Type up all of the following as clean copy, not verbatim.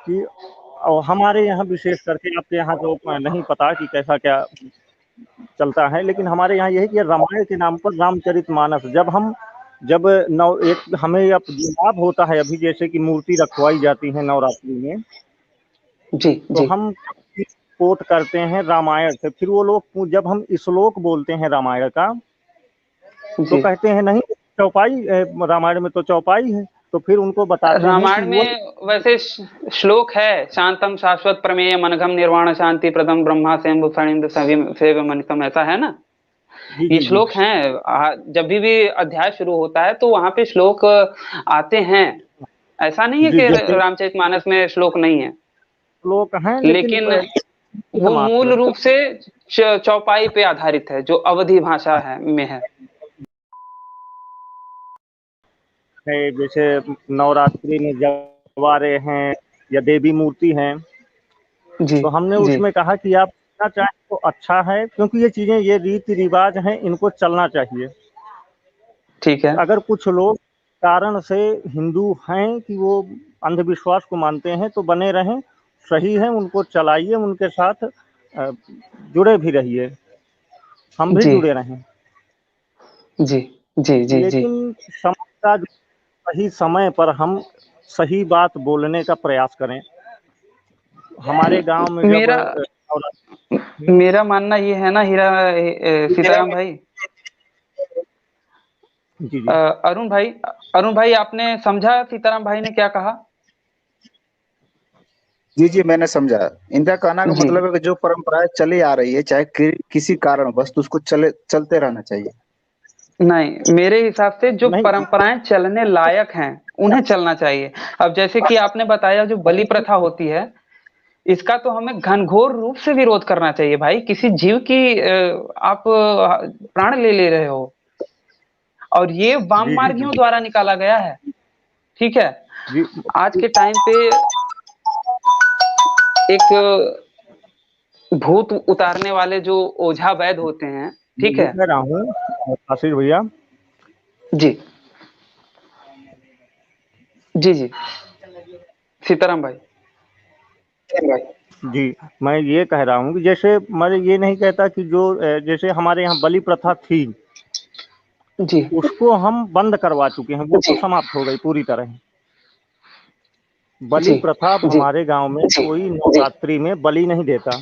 कि और हमारे यहाँ विशेष करके आपके यहाँ तो नहीं पता कि कैसा क्या चलता है, लेकिन हमारे यहाँ ये है कि रामायण के नाम पर रामचरितमानस जब नौ एक हमें अब लाभ होता है, अभी जैसे कि मूर्ति रखवाई जाती है नवरात्रि में, जी तो जी हम कोट करते हैं रामायण से। फिर वो लोग जब हम श्लोक बोलते हैं रामायण का, तो जी। कहते हैं नहीं चौपाई, रामायण में तो चौपाई है। तो फिर उनको बताते हैं कि रामायण वो में वैसे श्लोक है, शांतम शाश्वत प्रमेय मनघम निर्वाण शांति प्रदम ब्रह्मा स्वयं फणिंद सेव मनितम, ऐसा है ना। जी ये जी जी। श्लोक हैं, जब भी अध्याय शुरू होता है तो वहां पे श्लोक आते हैं। ऐसा नहीं है जी कि जैसे रामचरितमानस में श्लोक नहीं है, श्लोक हैं, लेकिन लेकिन वो मूल मात्र रूप से चौपाई पे आधारित है, जो अवधी भाषा है में है। है। जैसे नवरात्रि में जवारे हैं या देवी मूर्ति हैं, जी तो हमने जी। उसमें कहा कि आप करना चाहें तो अच्छा है, क्योंकि ये चीजें, ये रीति रिवाज हैं, इनको चलना चाहिए। ठीक है। अगर कुछ लोग कारण से हिंदू हैं कि वो अंधविश्वास को मानते हैं, तो बने रहें, सही है, उनको चलाइए, उनके साथ जुड़े भी रहिए, हम भी जी जुड़े रहें। जी जी जी जी। लेकिन समय का सही समय पर हम सही बात बोलने का प्रयास करें। हमारे गांव में जब मेरा मेरा मानना ये है ना, सीताराम भाई, जी अ, जी अरुण भाई आपने समझा सीताराम भाई ने क्या कहा? जी जी, मैंने समझा। इनका कहना का जी। मतलब है कि जो परंपराएं चली आ रही है, चाहे किसी कारणवश, तो उसको चलते रहना चाहिए। नहीं, मेरे हिसाब से जो नहीं। परंपराएं चलने लायक हैं उन्हें चलना चाहिए। अब जैसे कि आपने बताया जो बलि प्रथा होती है, इसका तो हमें घनघोर रूप से विरोध करना चाहिए भाई। किसी जीव की आप प्राण ले रहे हो, और ये वाम जी जी जी मार्गियों द्वारा निकाला गया है। ठीक है। जी। आज के टाइम पे एक भूत उतारने वाले जो ओझा वैद्य होते हैं, मैं ठीक ये है। कह रहा हूँ आशीष भैया, जी जी जी। सीताराम भाई। जी मैं ये कह रहा हूँ कि जैसे मैं ये नहीं कहता कि जो जैसे हमारे यहाँ बलि प्रथा थी, जी उसको हम बंद करवा चुके हैं, वो तो समाप्त हो गई पूरी तरह। बलि जी प्रथा अब जी हमारे गांव में कोई नवरात्रि में बलि नहीं देता।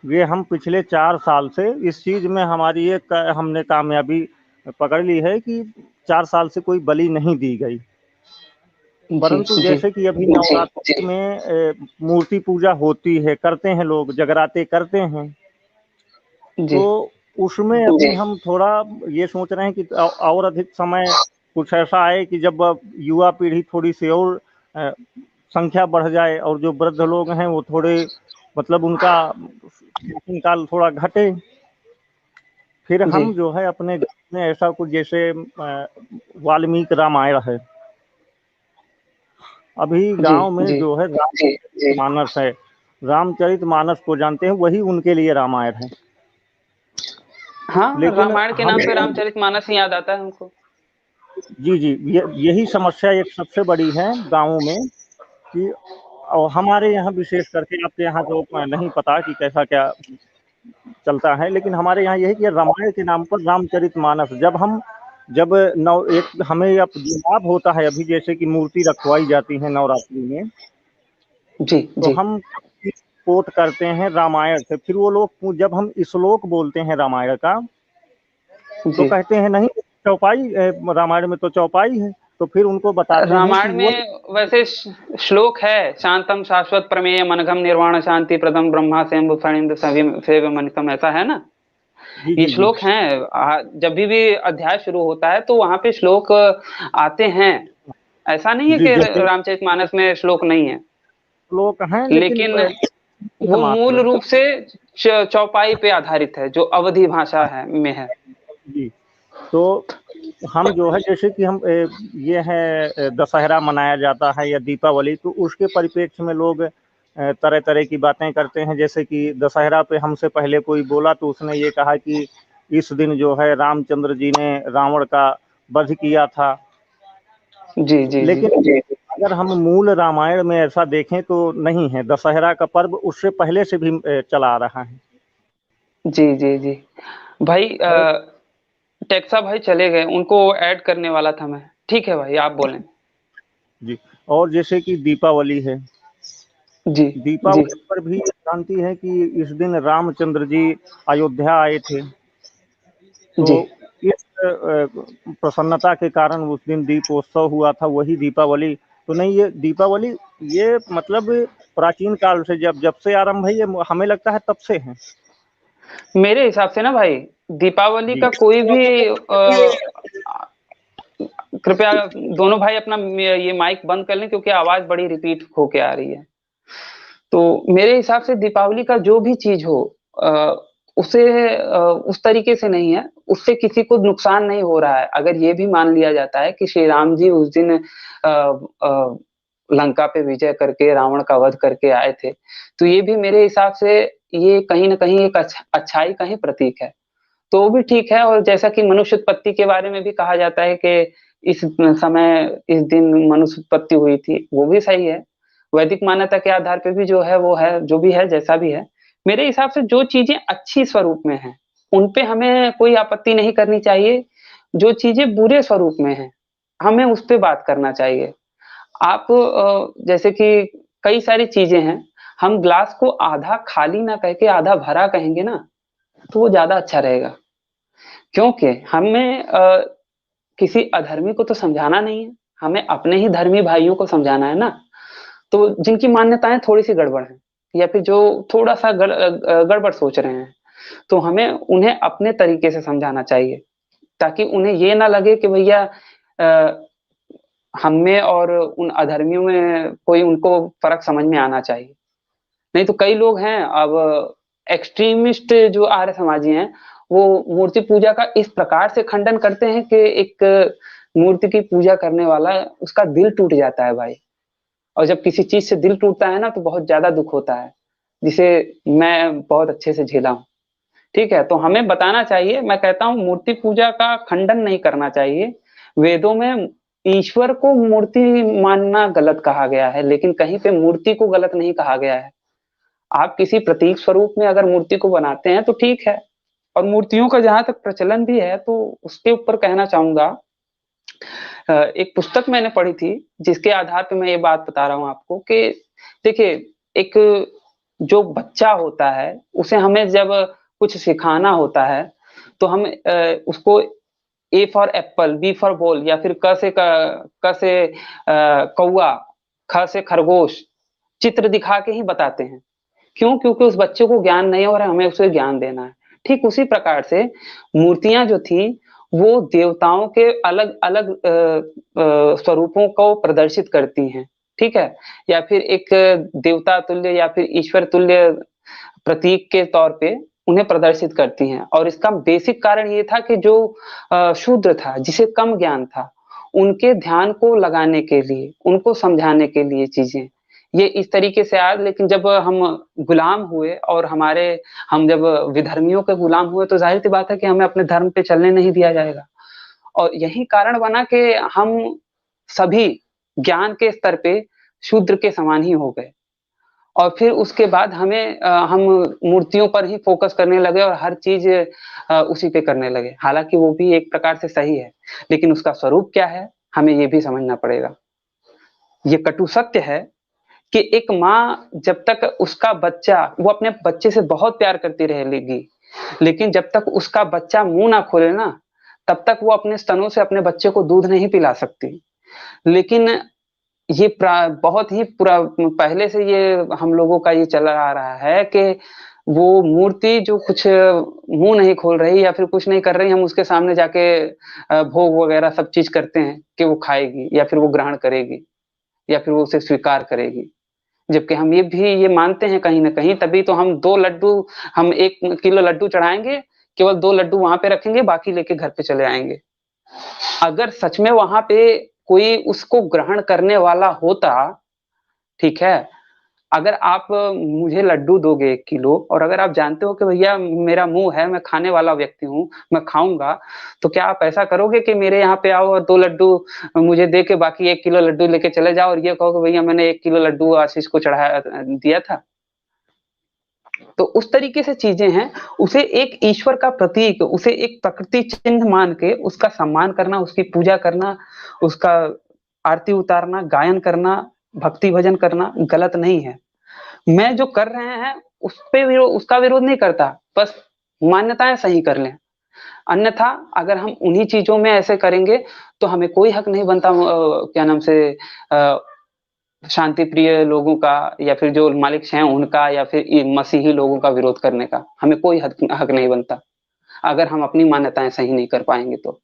ये हम पिछले 4 साल से इस चीज में हमारी एक हमने कामयाबी पकड़ ली है कि 4 साल से कोई बलि नहीं दी गई। जी परंतु जी जैसे कि अभी नवरात्रि में मूर्ति पूजा होती है, करते हैं लोग, जगराते करते हैं, जी तो उसमें अभी हम थोड़ा ये सोच रहे हैं कि और अधिक समय कुछ ऐसा आए कि जब युवा पीढ़ी थोड़ी सी और अ, संख्या बढ़ जाए, और जो वृद्ध लोग हैं वो थोड़े, मतलब उनका शासन काल थोड़ा घटे, फिर जी हम जो है अपने गाँव में ऐसा कुछ जैसे वाल्मीकि रामायण है, अभी जी गांव में जी। जो है मानस है, रामचरित मानस को जानते हैं, वही उनके लिए रामायण है। हाँ, लेकिन रामायण के हम नाम पे रामचरितमानस ही याद आता है हमको। जी जी, यही समस्या एक सबसे बड़ी है गाँवों में कि, और हमारे यहाँ विशेष करके, आपके यहाँ तो नहीं पता कि कैसा क्या चलता है, लेकिन हमारे यहाँ ये है कि रामायण के नाम पर रामचरितमानस जब एक हमें अब लाभ होता है, अभी जैसे कि मूर्ति रखवाई जाती है नवरात्रि में, जी तो जी हम कोट करते हैं रामायण से। फिर वो लोग जब हम श्लोक बोलते हैं रामायण का, तो जी। कहते हैं नहीं चौपाई, रामायण में तो चौपाई है। तो फिर उनको बताते हैं कि रामायण वो में वैसे श्लोक है, शांतम शाश्वत प्रमेय मनघम निर्वाण शांति प्रदम ब्रह्मा स्वयं फणिंद सेव मनितम, ऐसा है ना। जी ये जी जी। श्लोक हैं, जब भी अध्याय शुरू होता है तो वहां पे श्लोक आते हैं। ऐसा नहीं है जी कि जैसे रामचरित मानस में श्लोक नहीं है, श्लोक हैं, लेकिन लेकिन वो मूल मात्र रूप से चौपाई पे आधारित है, जो अवधी भाषा है में है। जी। तो हम जो है जैसे कि हम ये है दशहरा मनाया जाता है या दीपावली, तो उसके परिप्रेक्ष्य में लोग तरह तरह की बातें करते हैं। जैसे कि दशहरा पे हमसे पहले कोई बोला तो उसने ये कहा कि इस दिन जो है रामचंद्र जी ने रावण का वध किया था। जी जी जी लेकिन अगर हम मूल रामायण में ऐसा देखें तो नहीं है, दशहरा का पर्व उससे पहले से भी चला आ रहा है। जी जी जी भाई, टेक्सा भाई चले गए, उनको ऐड करने वाला था मैं। ठीक है भाई, आप बोलें। जी, और जैसे कि दीपावली है, जी जी दीपावली पर भी जानती है कि इस दिन रामचंद्र जी अयोध्या आए थे, तो जी। इस प्रसन्नता के कारण उस दिन दीपोत्सव हुआ था, वही दीपावली। तो नहीं, ये दीपावली ये मतलब प्राचीन काल से जब जब से आरंभ है, ये हमें लगता है तब से है। मेरे हिसाब से ना भाई, दीपावली जी का कोई भी कृपया दोनों भाई अपना ये माइक बंद कर लें, क्योंकि आवाज बड़ी रिपीट होके आ रही है। तो मेरे हिसाब से दीपावली का जो भी चीज हो, उसे उस तरीके से नहीं है, उससे किसी को नुकसान नहीं हो रहा है। अगर ये भी मान लिया जाता है कि श्री राम जी उस दिन लंका पे विजय करके रावण का वध करके आए थे, तो ये भी मेरे हिसाब से ये कहीं ना कहीं एक अच्छाई का ही प्रतीक है। तो वो भी ठीक है। और जैसा कि मनुष्य उत्पत्ति के बारे में भी कहा जाता है कि इस समय इस दिन मनुष्य उत्पत्ति हुई थी, वो भी सही है। वैदिक मान्यता के आधार पे भी जो है वो है, जो भी है जैसा भी है। मेरे हिसाब से जो चीजें अच्छी स्वरूप में हैं, उन पे हमें कोई आपत्ति नहीं करनी चाहिए। जो चीजें बुरे स्वरूप में हैं, हमें उस पे बात करना चाहिए। आप जैसे कि कई सारी चीजें हैं, हम ग्लास को आधा खाली ना कह के आधा भरा कहेंगे ना, तो वो ज्यादा अच्छा रहेगा। क्योंकि हमें किसी अधर्मी को तो समझाना नहीं है, हमें अपने ही धर्मी भाइयों को समझाना है ना। तो जिनकी मान्यताएं थोड़ी सी गड़बड़ है, या फिर जो थोड़ा सा गड़बड़ सोच रहे हैं, तो हमें उन्हें अपने तरीके से समझाना चाहिए, ताकि उन्हें ये ना लगे कि भैया हम में और उन अधर्मियों में कोई उनको फर्क समझ में आना चाहिए। नहीं तो कई लोग हैं अब एक्सट्रीमिस्ट जो आर्य समाजी हैं, वो मूर्ति पूजा का इस प्रकार से खंडन करते हैं कि एक मूर्ति की पूजा करने वाला उसका दिल टूट जाता है भाई। और जब किसी चीज से दिल टूटता है ना, तो बहुत ज्यादा दुख होता है, जिसे मैं बहुत अच्छे से झेला हूँ। ठीक है, तो हमें बताना चाहिए। मैं कहता हूँ मूर्ति पूजा का खंडन नहीं करना चाहिए। वेदों में ईश्वर को मूर्ति मानना गलत कहा गया है, लेकिन कहीं पे मूर्ति को गलत नहीं कहा गया है। आप किसी प्रतीक स्वरूप में अगर मूर्ति को बनाते हैं तो ठीक है। और मूर्तियों का जहां तक प्रचलन भी है, तो उसके ऊपर कहना चाहूंगा, एक पुस्तक मैंने पढ़ी थी जिसके आधार पे मैं ये बात बता रहा हूँ आपको कि देखिए, एक जो बच्चा होता है उसे हमें जब कुछ सिखाना होता है, तो हम उसको A for apple, B for ball, या फिर क से कौआ, ख से खरगोश चित्र दिखा के ही बताते हैं। क्यों? क्योंकि उस बच्चे को ज्ञान नहीं है और हमें उसे ज्ञान देना है। ठीक उसी प्रकार से मूर्तियां जो थी, वो देवताओं के अलग अलग स्वरूपों को प्रदर्शित करती हैं। ठीक है, या फिर एक देवता तुल्य या फिर ईश्वर तुल्य प्रतीक के तौर पे उन्हें प्रदर्शित करती हैं। और इसका बेसिक कारण ये था कि जो शूद्र था, जिसे कम ज्ञान था, उनके ध्यान को लगाने के लिए, उनको समझाने के लिए चीजें ये इस तरीके से आया। लेकिन जब हम गुलाम हुए और हम जब विधर्मियों के गुलाम हुए, तो जाहिर सी बात है कि हमें अपने धर्म पे चलने नहीं दिया जाएगा। और यही कारण बना कि हम सभी ज्ञान के स्तर पे शूद्र के समान ही हो गए। और फिर उसके बाद हम मूर्तियों पर ही फोकस करने लगे और हर चीज उसी पे करने लगे। हालांकि वो भी एक प्रकार से सही है, लेकिन उसका स्वरूप क्या है, हमें ये भी समझना पड़ेगा। ये कटु सत्य है कि एक माँ जब तक उसका बच्चा, वो अपने बच्चे से बहुत प्यार करती रहेगी, लेकिन जब तक उसका बच्चा मुंह ना खोले ना, तब तक वो अपने स्तनों से अपने बच्चे को दूध नहीं पिला सकती। लेकिन ये बहुत ही पूरा पहले से ये हम लोगों का ये चला आ रहा है कि वो मूर्ति जो कुछ मुंह नहीं खोल रही या फिर कुछ नहीं कर रही, हम उसके सामने जाके भोग वगैरह सब चीज करते हैं कि वो खाएगी या फिर वो ग्रहण करेगी या फिर वो उसे स्वीकार करेगी। जबकि हम ये मानते हैं कहीं ना कहीं, तभी तो हम 1 किलो लड्डू चढ़ाएंगे, केवल 2 लड्डू वहां पे रखेंगे, बाकी लेके घर पे चले आएंगे। अगर सच में वहां पे कोई उसको ग्रहण करने वाला होता, ठीक है, अगर आप मुझे लड्डू दोगे 1 किलो और अगर आप जानते हो कि भैया मेरा मुँह है, मैं खाने वाला व्यक्ति हूँ, मैं खाऊँगा, तो क्या आप ऐसा करोगे कि मेरे यहाँ पे आओ और 2 लड्डू मुझे दे के बाकी 1 किलो लड्डू लेके चले जाओ और ये कहो कि भैया मैंने 1 किलो लड्डू आशीष को दिया था? तो उस तरीके से चीज़ें हैं, उसे एक ईश्वर का प्रतीक, उसे एक प्रकृति चिन्ह मान के उसका सम्मान करना, उसकी पूजा करना, उसका आरती उतारना, गायन करना, भक्ति भजन करना गलत नहीं है। मैं जो कर रहे हैं उसका विरोध नहीं करता, बस मान्यताएँ सही कर लें। अन्यथा अगर हम उन्हीं चीज़ों में ऐसे करेंगे तो हमें कोई हक नहीं बनता क्या नाम से अ, शांति प्रिय लोगों का या फिर जो मालिक हैं उनका या फिर मसीही लोगों का विरोध करने का, हमें कोई हक नहीं बनता, अगर हम अपनी मान्यताएँ सही नहीं कर पाएँगे तो।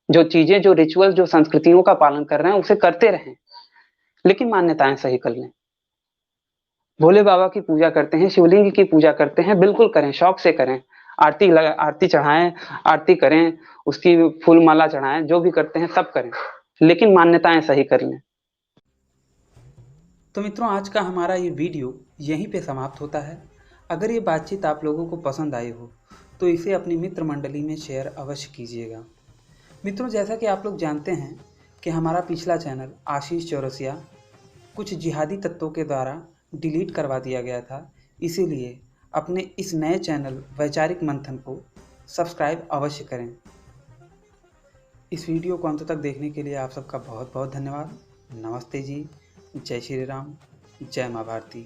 जो चीज़ें, जो रिचुअल, जो संस्कृतियों का पालन कर रहे हैं, उसे करते रहें, लेकिन मान्यताएँ सही कर लें। भोले बाबा की पूजा करते हैं, शिवलिंग की पूजा करते हैं, बिल्कुल करें, शौक से करें। आरती चढ़ाएँ, आरती करें, उसकी फूल माला चढ़ाएँ, जो भी करते हैं सब करें, लेकिन मान्यताएँ सही कर लें। तो मित्रों, आज का हमारा ये वीडियो यहीं पे समाप्त होता है। अगर ये बातचीत आप लोगों को पसंद आई हो तो इसे अपनी मित्र मंडली में शेयर अवश्य कीजिएगा। मित्रों, जैसा कि आप लोग जानते हैं कि हमारा पिछला चैनल आशीष चौरसिया कुछ जिहादी तत्वों के द्वारा डिलीट करवा दिया गया था, इसीलिए अपने इस नए चैनल वैचारिक मंथन को सब्सक्राइब अवश्य करें। इस वीडियो को अंत तक देखने के लिए आप सबका बहुत बहुत धन्यवाद। नमस्ते जी, जय श्री राम, जय माँ भारती।